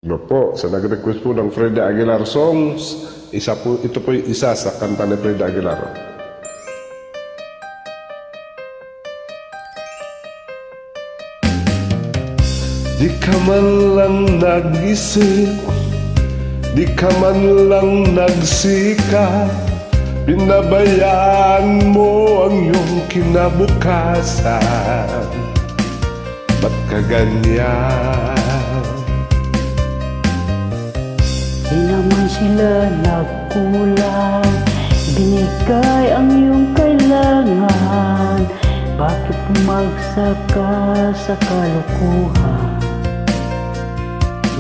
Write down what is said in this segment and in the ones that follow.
No po, sa nag-request po ng Freddy Aguilar songs, ito po yung isa sa kanta ni Freddy Aguilar. Di ka man lang nag-isip, di ka man lang nagsikap, pinabayaan mo ang iyong kinabukasan. Ba't ka ganyan? Di naman sila nagkulang, binigay ang iyong kailangan. Bakit pumagsaka sa kalukuhan?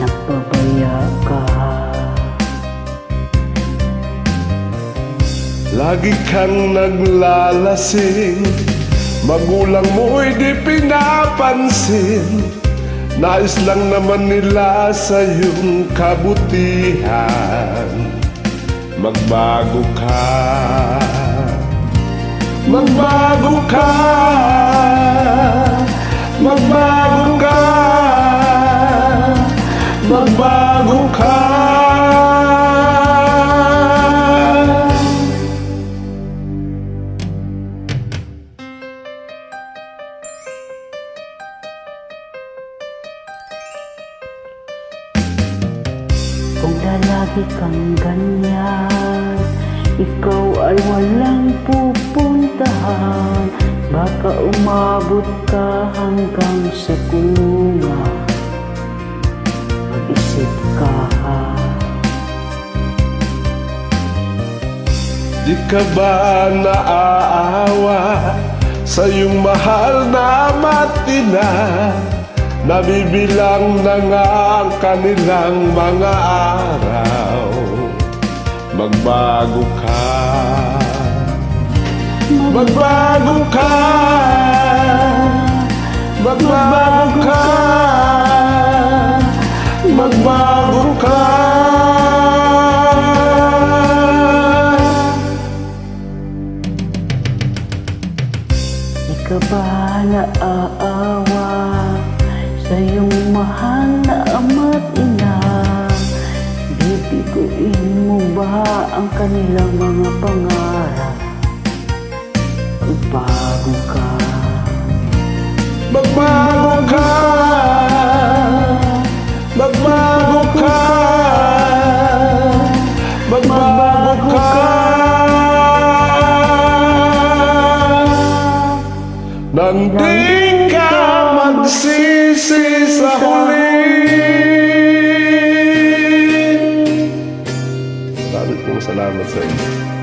Nagpabaya ka. Lagi kang naglalasing, magulang mo'y di pinapansin. Nais lang naman nila sa iyong kabutihan. Magbago ka, magbago ka, magbago ka, magbago ka. Kung lalaki kang ganyan, ikaw ay walang pupuntahan. Baka umabot ka hanggang sa kulungan. Mag-isip ka. Di ka ba naaawa sa iyong mahal na matina? Nabibilang na nga ang kanilang mga araw. Magbago ka, magbago ka, magbago ka, magbago ka. Di ka ba naaawa sa iyong mahal na ama't ina? Bibiguin mo ba ang kanilang mga pangarap? Magbago ka, Magbago ka, magbago ka, magbago ka. Nang di ka magsisi sa huli. Maraming salamat sa inyo.